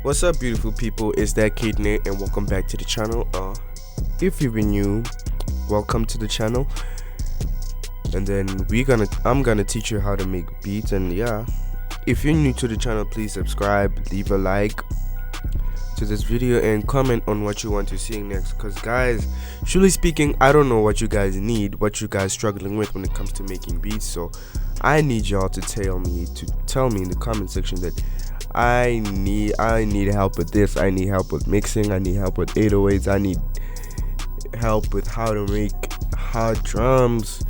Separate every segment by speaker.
Speaker 1: What's up, beautiful people? It's that Kid Nate, and welcome back to the channel. If you've been new, welcome to the channel. And then I'm gonna teach you how to make beats. And yeah, if you're new to the channel, please subscribe, leave a like to this video, and comment on what you want to see next. Cause guys, truly speaking, I don't know what you guys need, what you guys struggling with when it comes to making beats. So I need y'all to tell me in the comment section that I need help with this. I need help with mixing. I need help with 808s. I need help with how to make hard drums,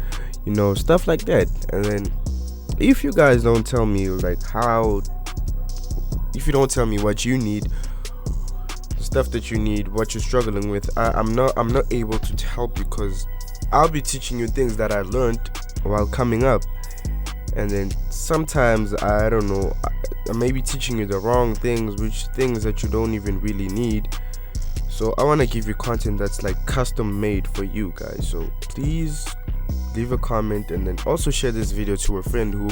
Speaker 1: stuff like that. And then if you guys don't tell me if you don't tell me what you need, the stuff that you need, what you're struggling with, I'm not able to help you, because I'll be teaching you things that I learned while coming up. And then sometimes, I don't know, I may be teaching you the wrong things, things that you don't even really need. So I want to give you content that's like custom made for you guys. So please leave a comment, and then also share this video to a friend who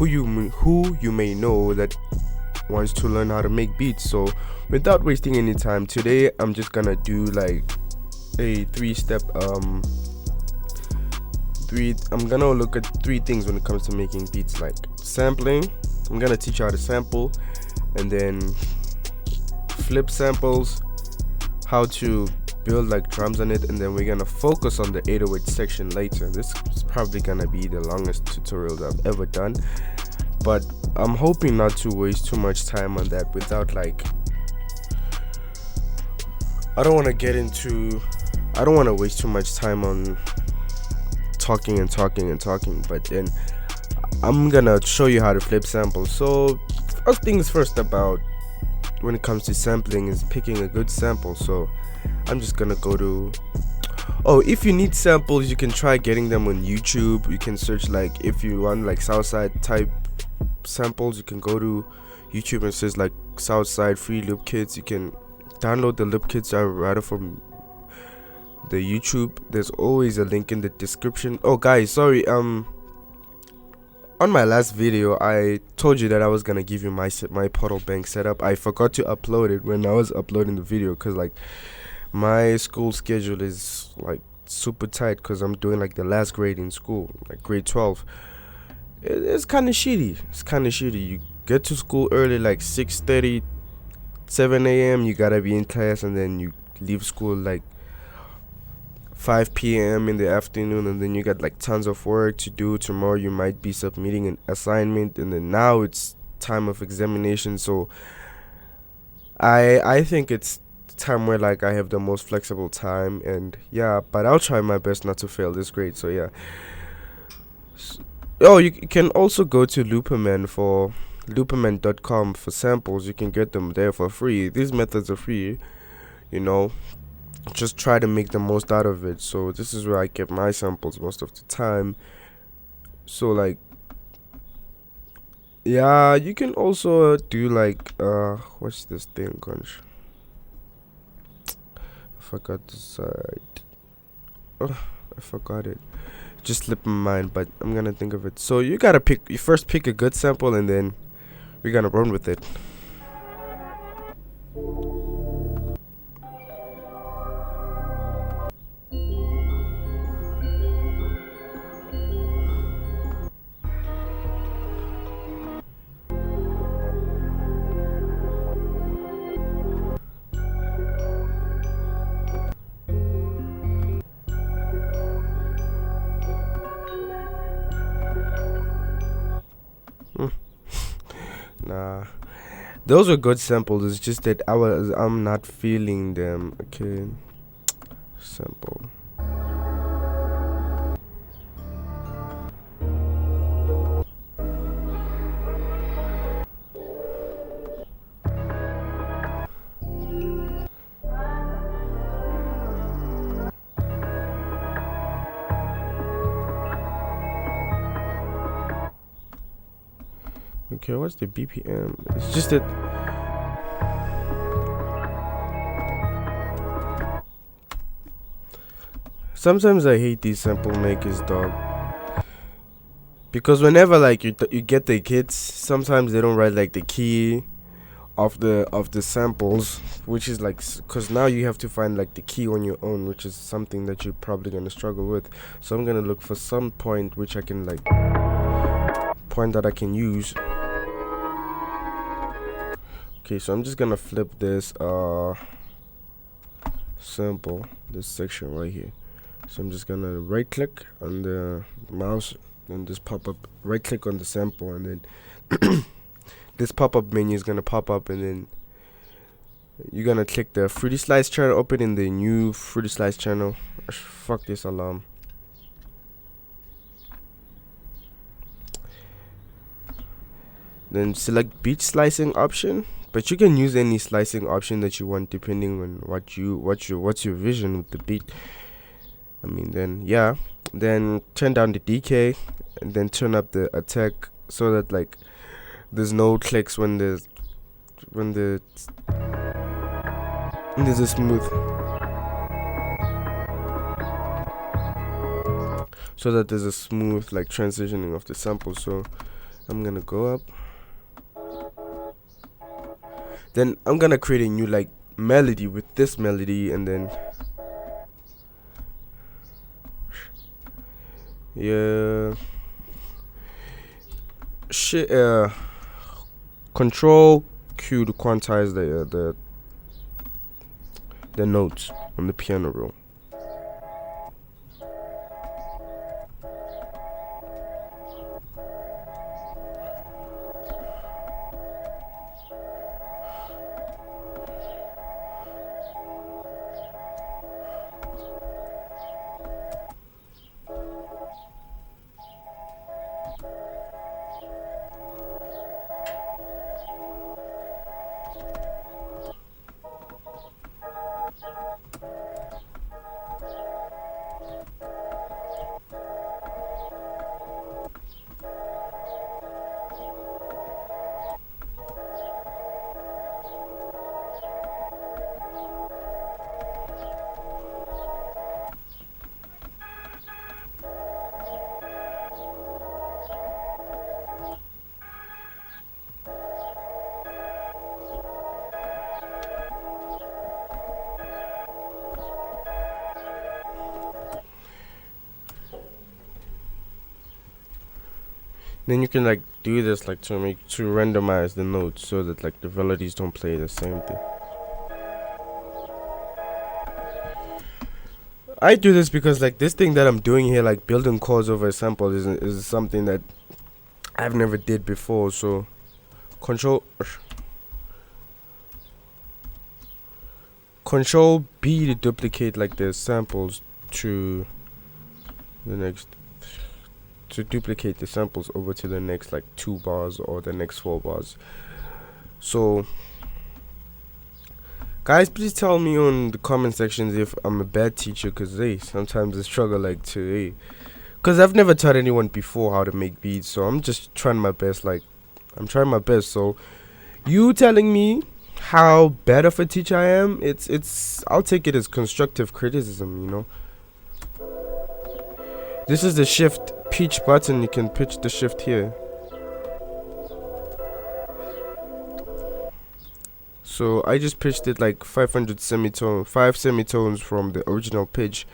Speaker 1: you may know that wants to learn how to make beats. So without wasting any time, today I'm just gonna do like a I'm gonna look at 3 things when it comes to making beats, like sampling. I'm gonna teach you how to sample, and then flip samples, how to build like drums on it, and then we're gonna focus on the 808 section later. This is probably gonna be the longest tutorial that I've ever done, but I'm hoping not to waste too much time on that without I don't want to waste too much time on talking, but then I'm gonna show you how to flip samples. So first things first, about when it comes to sampling, is picking a good sample. So I'm just gonna go to if you need samples, you can try getting them on YouTube. You can search, if you want Southside type samples, you can go to YouTube and search Southside free loop kits. You can download the loop kits rather from the YouTube. There's always a link in the description. Oh guys, sorry, on my last video I told you that I was gonna give you my Portal Bank setup. I forgot to upload it when I was uploading the video, because my school schedule is super tight, because I'm doing the last grade in school, grade 12. It's kind of shitty. You get to school early, 6:30, 7 a.m. You gotta be in class, and then you leave school 5 p.m. in the afternoon, and then you got tons of work to do. Tomorrow you might be submitting an assignment, and then now it's time of examination. So I think it's time where I have the most flexible time, and yeah, but I'll try my best not to fail this grade. So yeah. You can also go to looperman.com for samples. You can get them there for free. These methods are free, just try to make the most out of it. So this is where I get my samples most of the time. So yeah, you can also do what's this thing, conch? I forgot the side. I forgot it. Just slipped my mind, but I'm gonna think of it. So you first pick a good sample, and then we're gonna run with it. Nah, those are good samples. It's just that I'm not feeling them. Okay, sample. Okay, what's the BPM? It's just that sometimes I hate these sample makers, dog. Because whenever like you get the kits, sometimes they don't write like the key of the samples, which is like, because now you have to find like the key on your own, which is something that you're probably gonna struggle with. So I'm gonna look for some point which I can like point that I can use. Okay, so I'm just gonna flip this sample, this section right here. So I'm just gonna right click on the mouse and just pop up, right click on the sample, and then this pop-up menu is gonna pop up, and then you're gonna click the Fruity Slice channel, open in the new Fruity Slice channel. Fuck this alarm. Then select beat slicing option, but you can use any slicing option that you want depending on what's your vision with the beat. I mean, then yeah, then turn down the decay, and then turn up the attack so that like there's no clicks when there's a smooth, so that there's a smooth like transitioning of the sample. So I'm gonna go up, then I'm gonna create a new like melody with this melody, and then yeah, shit, control Q to quantize the notes on the piano roll. Then you can like do this like to randomize the notes so that like the melodies don't play the same thing. I do this because like this thing that I'm doing here, like building chords over a sample, is something that I've never did before. So control B to duplicate like the samples to the next, to duplicate the samples over to the next like 2 bars or the next 4 bars. So guys, please tell me on the comment sections if I'm a bad teacher, because hey, sometimes I struggle like to, hey, because I've never taught anyone before how to make beats, so I'm just trying my best. Like, I'm trying my best. So you telling me how bad of a teacher I am, it's I'll take it as constructive criticism, you know. This is the shift pitch button. You can pitch the shift here. So I just pitched it like 5 semitones from the original pitch.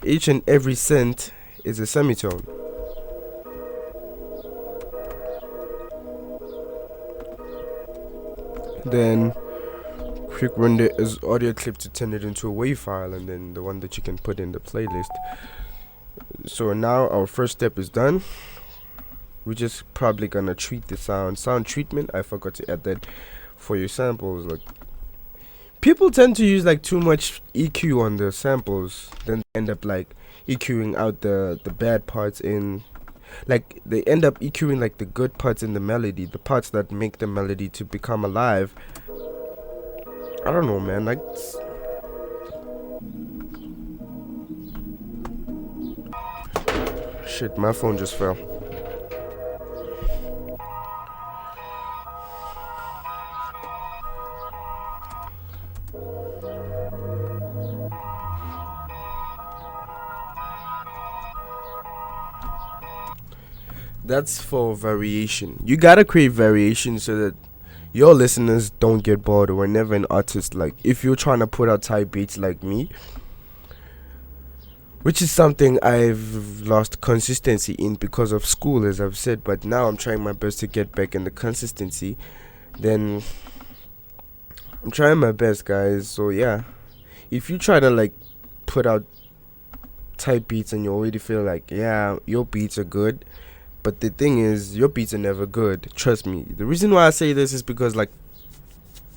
Speaker 1: Each and every cent is a semitone. Then quick render as audio clip to turn it into a WAV file, and then the one that you can put in the playlist. So now our first step is done. We're just probably gonna treat the sound treatment. I forgot to add that for your samples. Like, people tend to use like too much EQ on the samples, then end up like EQing out the bad parts in, like they end up EQing like the good parts in the melody, the parts that make the melody to become alive. I don't know, man. Like, shit, my phone just fell. That's for variation. You gotta create variation so that your listeners don't get bored whenever an artist, like if you're trying to put out type beats like me, which is something I've lost consistency in because of school, as I've said, but now I'm trying my best to get back in the consistency. Then I'm trying my best, guys. So yeah, if you try to like put out type beats and you already feel like, yeah, your beats are good, but the thing is, your beats are never good. Trust me. The reason why I say this is because like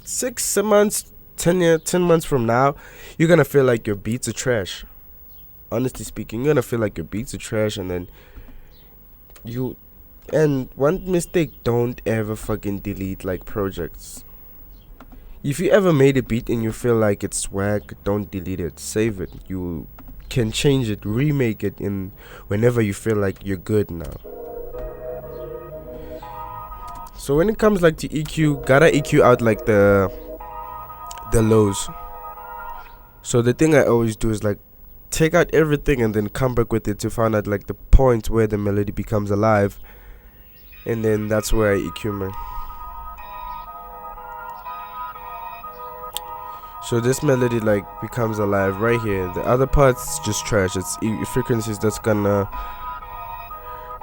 Speaker 1: 6 months, 10 months from now, you're gonna feel like your beats are trash. Honestly speaking, you're gonna feel like your beats are trash, and then and one mistake, don't ever fucking delete like projects. If you ever made a beat and you feel like it's whack, don't delete it. Save it. You can change it, remake it in whenever you feel like you're good now. So when it comes like to EQ, gotta EQ out like the lows. So the thing I always do is like take out everything and then come back with it to find out like the point where the melody becomes alive, and then that's where I EQ man. So this melody like becomes alive right here. The other parts just trash. It's frequencies that's gonna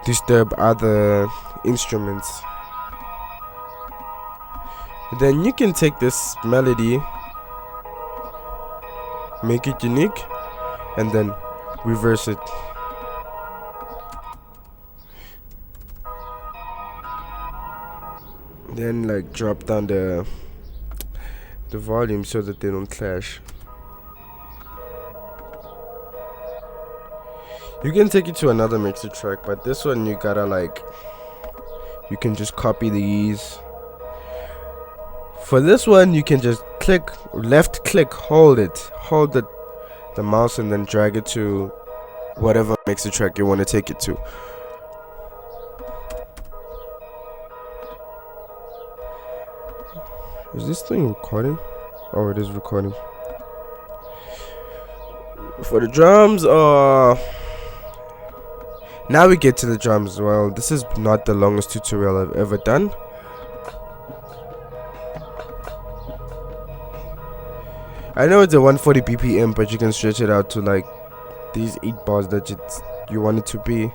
Speaker 1: disturb other instruments. Then you can take this melody, make it unique, and then reverse it. Then like drop down the volume so that they don't clash. You can take it to another mixer track, but this one you gotta like, you can just copy these. For this one you can just click, left click, hold the mouse and then drag it to whatever mixer track you want to take it to. Is this thing recording? Oh, it is recording. For the drums, now we get to the drums. Well, this is not the longest tutorial I've ever done. I know it's a 140 BPM, but you can stretch it out to like these 8 bars that you want it to be.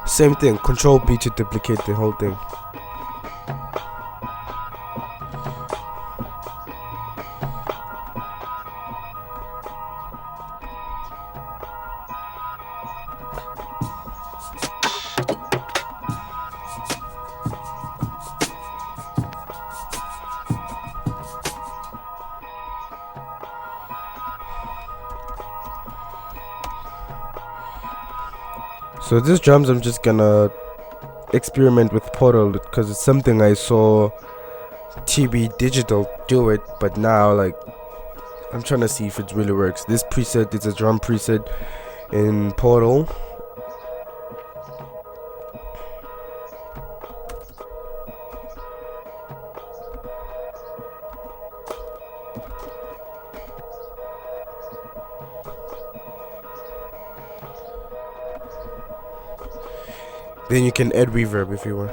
Speaker 1: Same thing, Control B to duplicate the whole thing. So this drums, I'm just gonna experiment with Portal because it's something I saw TB Digital do it, but now like I'm trying to see if it really works. This preset is a drum preset in Portal. Then you can add reverb if you want.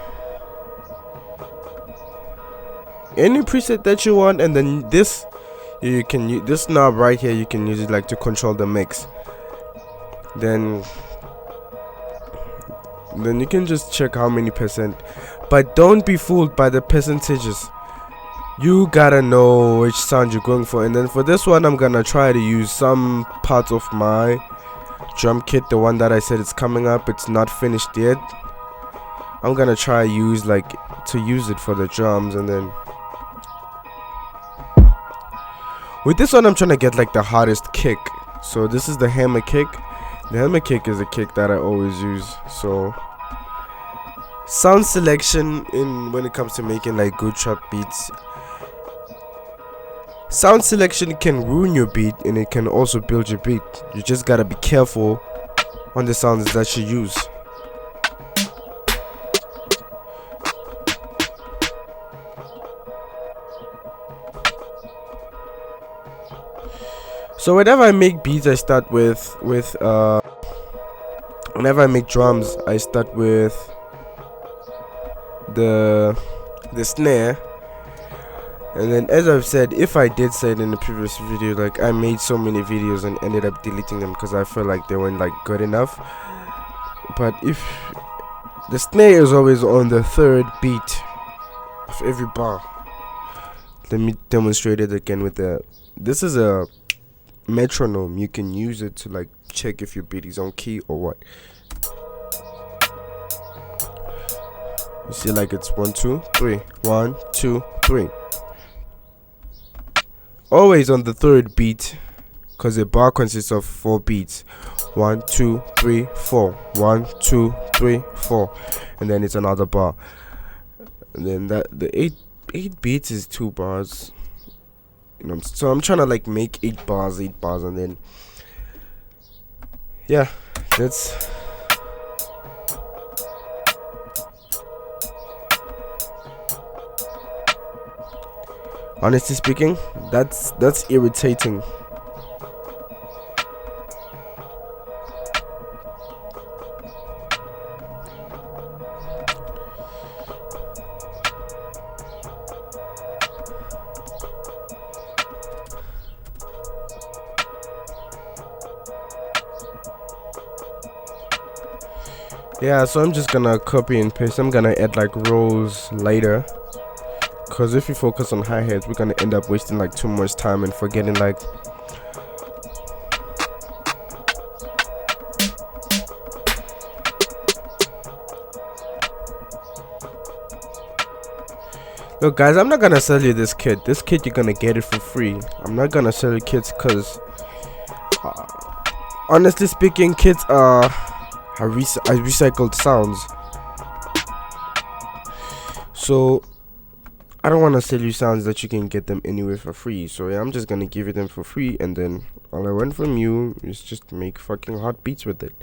Speaker 1: Any preset that you want, and then this you can use this knob right here. You can use it like to control the mix. Then you can just check how many percent, but don't be fooled by the percentages. You gotta know which sound you're going for. And then for this one, I'm gonna try to use some parts of my drum kit, the one that I said it's coming up, it's not finished yet. I'm gonna try use it for the drums, and then with this one I'm trying to get like the hardest kick. So this is the hammer kick. The hammer kick is a kick that I always use. So sound selection when it comes to making like good trap beats, sound selection can ruin your beat and it can also build your beat. You just gotta be careful on the sounds that you use. So whenever I make beats, I start with whenever I make drums, I start with the snare. And then, as I've said, if I did say it in the previous video, like I made so many videos and ended up deleting them because I felt like they weren't like good enough. But if the snare is always on the third beat of every bar, let me demonstrate it again with this is a metronome. You can use it to like check if your beat is on key or what. You see, like it's 1 2 3, 1 2 3. Always on the third beat, because a bar consists of 4 beats. 1 2 3 4, 1 2 3 4, and then it's another bar. And then the eight beats is 2 bars. You know, so I'm trying to like make 8 bars, and then yeah, that's. Honestly speaking, that's irritating. Yeah, so I'm just gonna copy and paste. I'm gonna add like rows later, because if we focus on hi-hats, we're gonna end up wasting like too much time and forgetting like look guys, I'm not gonna sell you this kit. This kit, you're gonna get it for free. I'm not gonna sell you kits because honestly speaking, kits are recycled sounds. So I don't want to sell you sounds that you can get them anywhere for free. So yeah, I'm just gonna give you them for free, and then all I want from you is just make fucking hot beats with it.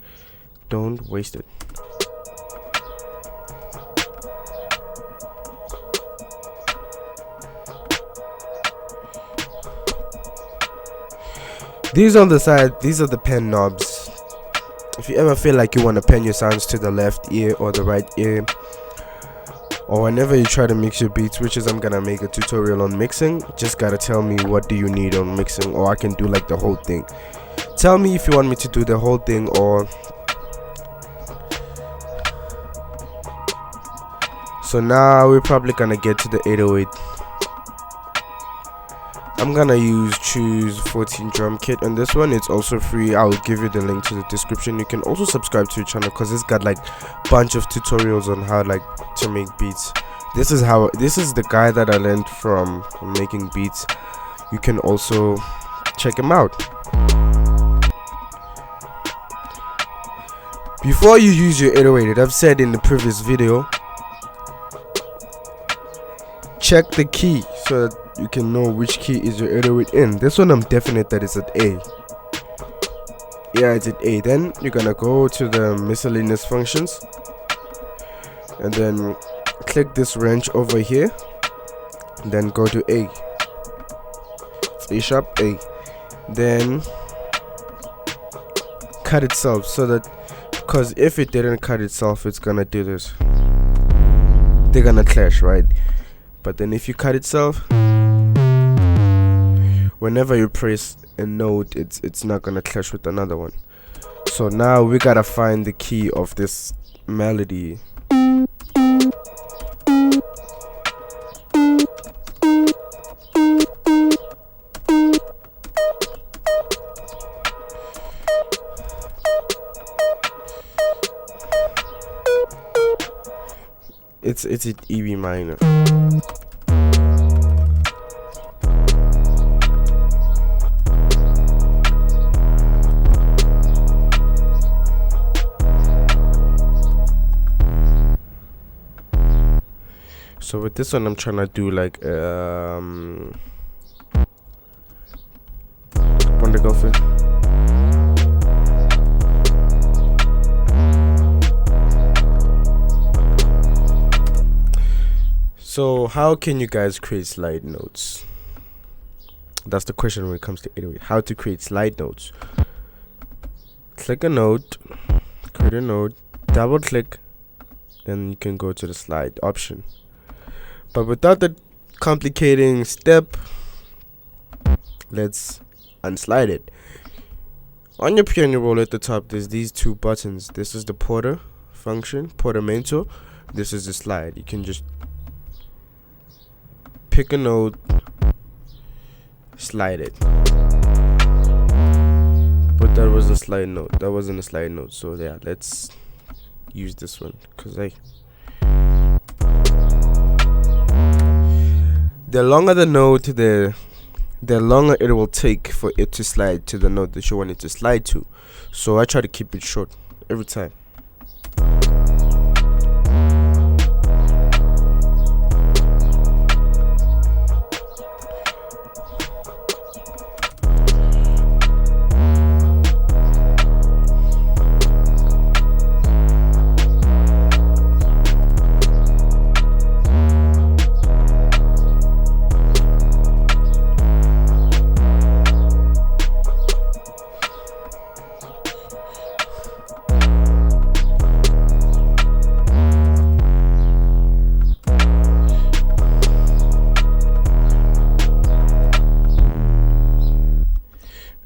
Speaker 1: Don't waste it. These on the side, these are the pen knobs. If you ever feel like you want to pen your sounds to the left ear or the right ear, or whenever you try to mix your beats, which is I'm gonna make a tutorial on mixing, just gotta tell me what do you need on mixing, or I can do like the whole thing. Tell me if you want me to do the whole thing, or so now we're probably gonna get to the 808. I'm gonna choose 14 drum kit, and this one, it's also free. I'll give you the link to the description. You can also subscribe to the channel because it's got like bunch of tutorials on how like to make beats. This is the guy that I learned from making beats. You can also check him out. Before you use your 808, I've said in the previous video, check the key so that you can know which key is your 808 in. This one I'm definite that it's at A. Yeah, it's at A. Then you're gonna go to the miscellaneous functions and then click this wrench over here, then go to A. It's A sharp A. Then cut itself, so that, because if it didn't cut itself, it's gonna do this. They're gonna clash, right? But then if you cut itself, whenever you press a note, it's not gonna clash with another one. So now we gotta find the key of this melody. It's at E minor. So with this one, I'm trying to do like wondagurl. So how can you guys create slide notes? That's the question when it comes to 808. How to create slide notes. Click a note, create a node, double click, then you can go to the slide option. But without the complicating step, let's unslide it. On your piano roll at the top, there's these two buttons. This is the porter function, portamento. This is the slide. You can just pick a node, slide it. But that was a slide note. That wasn't a slide note. So yeah, let's use this one, because the longer the note, the longer it will take for it to slide to the note that you want it to slide to. So I try to keep it short every time.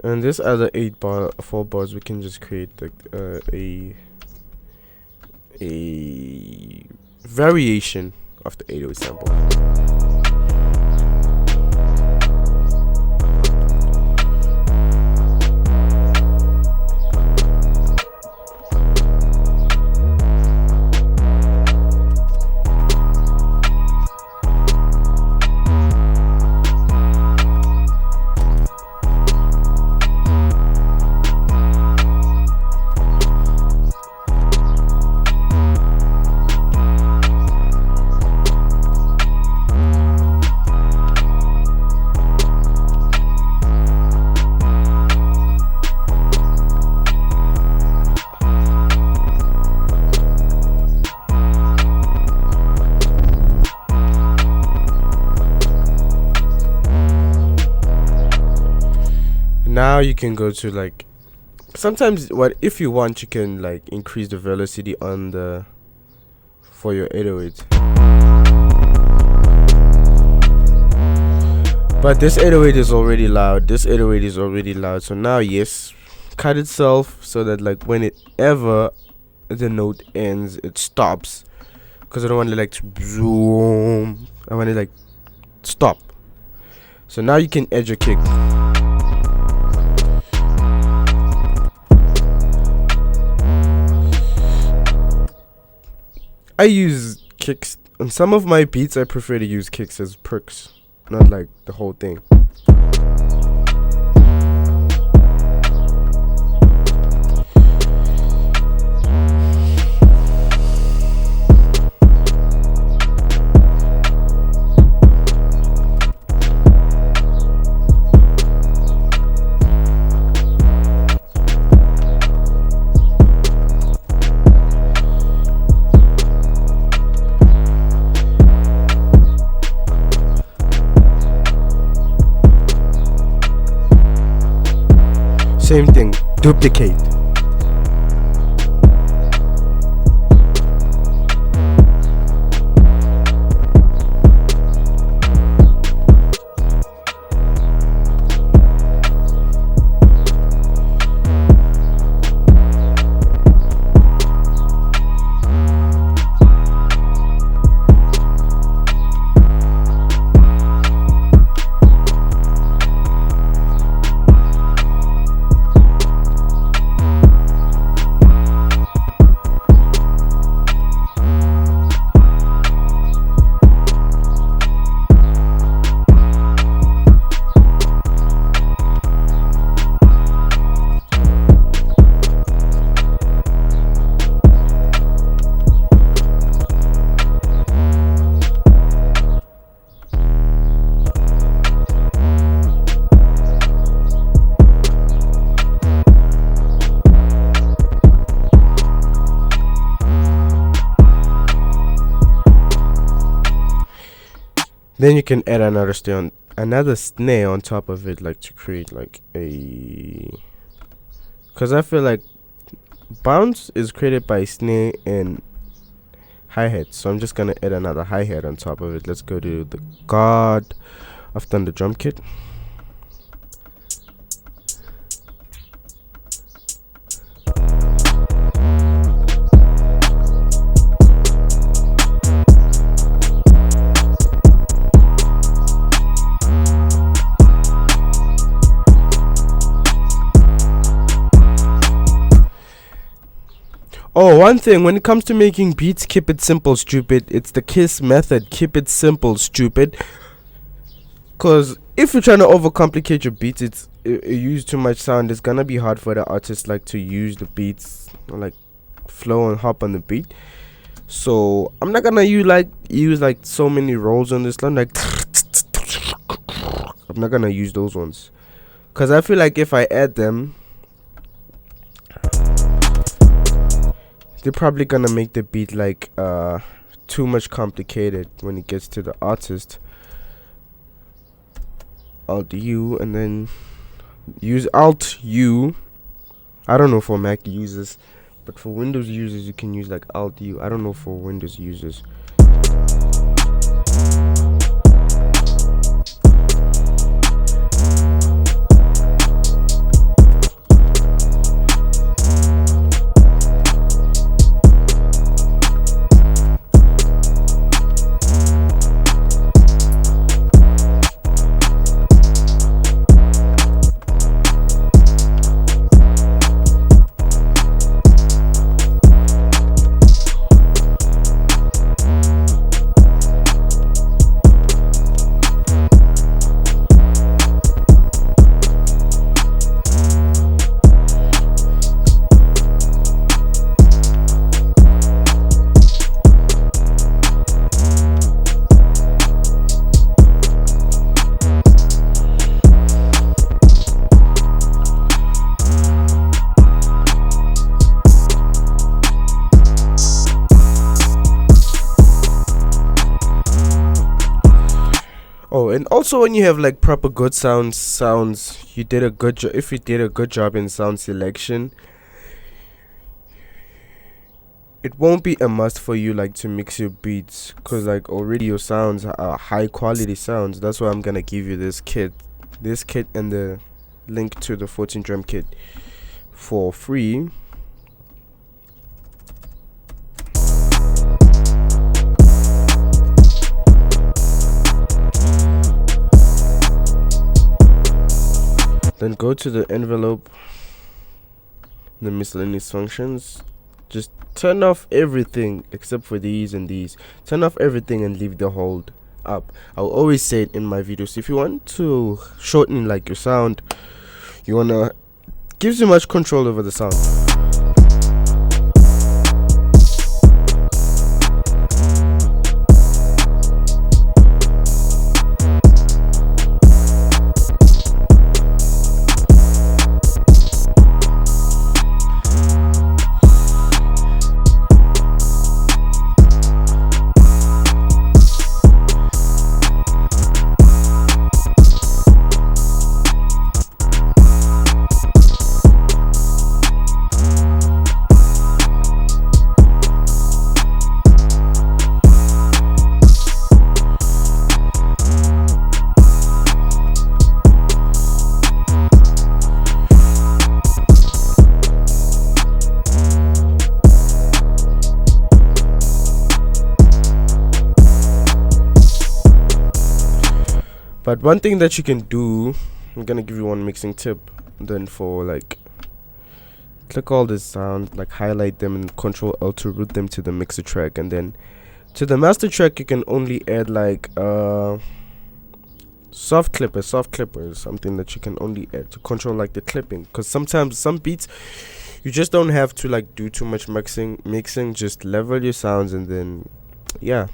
Speaker 1: And this other 4 bars, we can just create a variation of the 808 sample. Now you can go to like, sometimes if you want, you can like increase the velocity on the for your 808. But this 808 is already loud. This 808 is already loud. So now yes, cut itself so that like whenever the note ends, it stops. Because I don't want it like to zoom. I want it like stop. So now you can edge a kick. I use kicks on some of my beats. I prefer to use kicks as perks, not like the whole thing. Same thing, duplicate. Then you can add another snare on top of it, like to create like a. Because I feel like bounce is created by snare and hi-hat, so I'm just gonna add another hi-hat on top of it. Let's go to the God. I've done the drum kit. Oh, one thing, when it comes to making beats, keep it simple, stupid. It's the KISS method. Keep it simple, stupid. Because if you're trying to overcomplicate your beats, it use too much sound. It's gonna be hard for the artist like to use the beats, like flow and hop on the beat. So I'm not gonna use like so many rolls on this one. Like I'm not gonna use those ones, because I feel like if I add them, they're probably gonna make the beat like too much complicated when it gets to the artist. Alt U, and then use Alt U. I don't know for Mac users, but for Windows users you can use like Alt U. I don't know for Windows users. Oh, and also when you have like proper good sounds, you did a good job. If you did a good job in sound selection, it won't be a must for you like to mix your beats, because like already your sounds are high quality sounds. That's why I'm gonna give you this kit and the link to the 14 drum kit for free. Then go to the envelope, the miscellaneous functions. Just turn off everything except for these and these. Turn off everything and leave the hold up. I'll always say it in my videos. If you want to shorten like your sound, you wanna gives you much control over the sound. But one thing that you can do, I'm gonna give you one mixing tip. Then for like, click all the sound, like highlight them and Control L to route them to the mixer track, and then to the master track you can only add like soft clipper is something that you can only add to control like the clipping, because sometimes some beats you just don't have to like do too much mixing. Just level your sounds, and then yeah.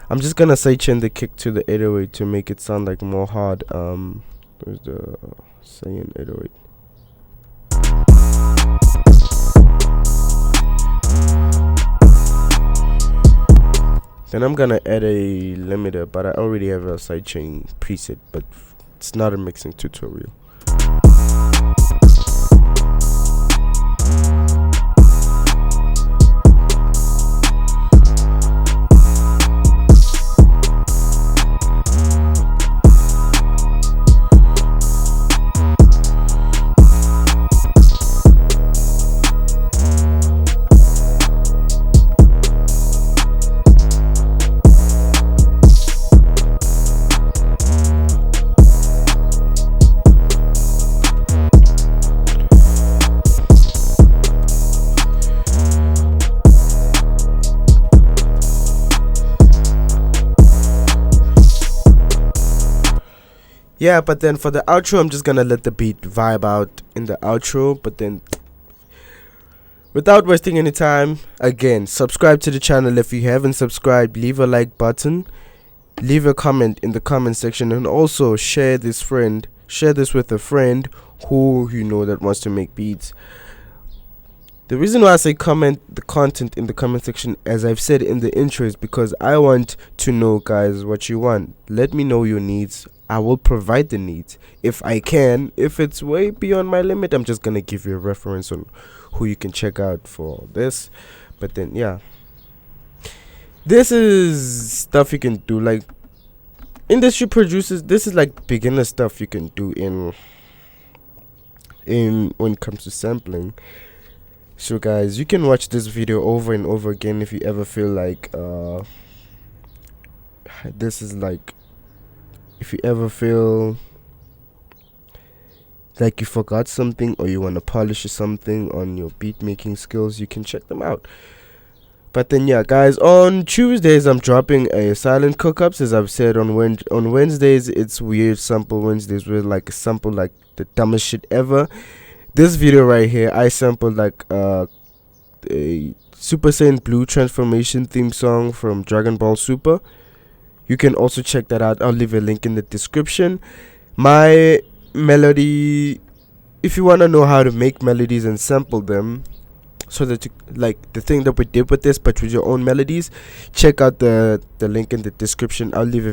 Speaker 1: I'm just gonna sidechain the kick to the 808 to make it sound like more hard. Where's the saying 808? Then I'm gonna add a limiter, but I already have a sidechain preset, but It's not a mixing tutorial. Yeah, but then for the outro, I'm just gonna let the beat vibe out in the outro. But then, without wasting any time, again, subscribe to the channel if you haven't subscribed. Leave a like button, leave a comment in the comment section, and also share this with a friend who you know that wants to make beats. The reason why I say comment the content in the comment section, as I've said in the intro, is because I want to know, guys, what you want. Let me know your needs. I will provide the needs if I can. If it's way beyond my limit, I'm just gonna give you a reference on who you can check out for this. But then, yeah, this is stuff you can do, like industry producers. This is like beginner stuff you can do in when it comes to sampling. So guys, you can watch this video over and over again if you ever feel like this is like, if you ever feel like you forgot something or you want to polish something on your beat making skills, you can check them out. But then, yeah, guys, on Tuesdays I'm dropping a silent cookups, as I've said. On Wednesdays it's weird sample Wednesdays, with like a sample like the dumbest shit ever. This video right here, I sampled like a Super Saiyan Blue transformation theme song from Dragon Ball Super. You can also check that out. I'll leave a link in the description. My melody, if you want to know how to make melodies and sample them, so that you, like the thing that we did with this, but with your own melodies, check out the link in the description. I'll leave a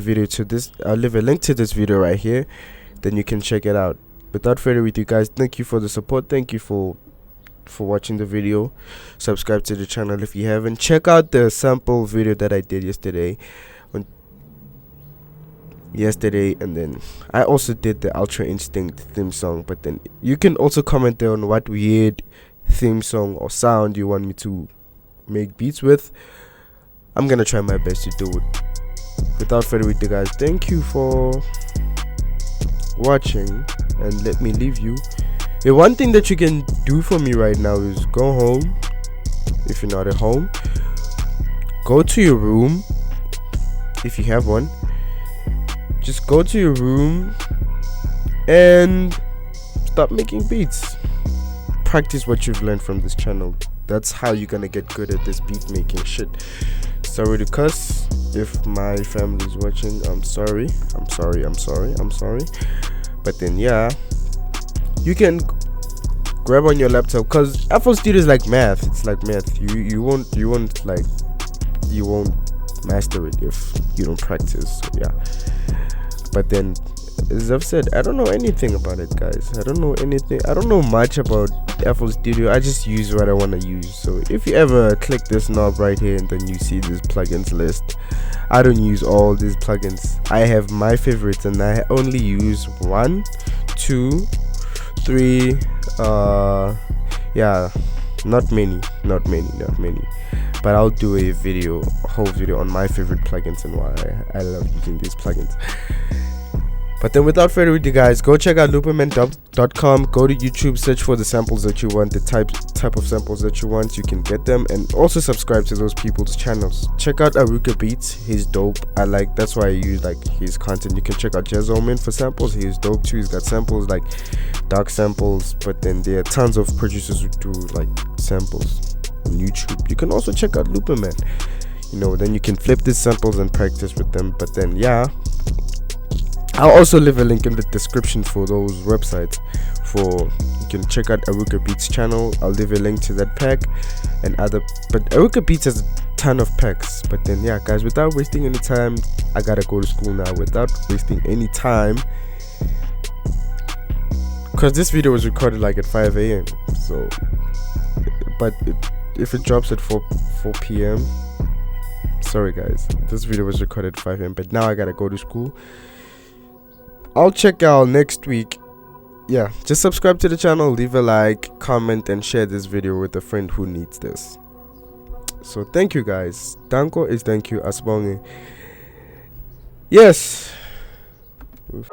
Speaker 1: link to this video right here, then you can check it out. Without further ado, guys, thank you for the support. Thank you for watching the video. Subscribe to the channel if you haven't. Check out the sample video that I did yesterday, and then I also did the Ultra Instinct theme song. But then you can also comment there on what weird theme song or sound you want me to make beats with. I'm gonna try my best to do it. Without further ado, guys, thank you for watching, and let me leave you. The one thing that you can do for me right now is go home. If you're not at home, go to your room. If you have one, just go to your room and start making beats. Practice what you've learned from this channel. That's how you're gonna get good at this beat making shit. Sorry to cuss if my family's watching. I'm sorry. But then, yeah, you can grab on your laptop, because FL Studio is like math. It's like math. You won't master it if you don't practice. So, yeah. But then, as I've said, I don't know anything about it, guys. I don't know much about FL Studio. I just use what I want to use. So if you ever click this knob right here and then you see this plugins list, I don't use all these plugins. I have my favorites, and I only use 1, 2, 3. Yeah, not many. But I'll do a whole video on my favorite plugins and why I love using these plugins. But then, without further ado, guys, go check out looperman.com. Go to YouTube, search for the samples that you want, the type of samples that you want. You can get them, and also subscribe to those people's channels. Check out Aruka Beats. He's dope. That's why I use like his content. You can check out Jazzoman for samples. He's dope too. He's got samples like dark samples. But then there are tons of producers who do like samples on YouTube. You can also check out Looperman. Then you can flip these samples and practice with them. But then, yeah, I'll also leave a link in the description for those websites. You can check out Aruka Beats channel. I'll leave a link to that pack and other. But Aruka Beats has a ton of packs. But then, yeah, guys, without wasting any time, I gotta go to school now. Without wasting any time, because this video was recorded like at 5 a.m. So, but if it drops at 4 p.m. sorry guys, this video was recorded at 5 a.m. but now I gotta go to school. I'll check y'all next week. Yeah, just subscribe to the channel, leave a like, comment, and share this video with a friend who needs this. So thank you guys. Danko is thank you, asbonge. Yes. Oof.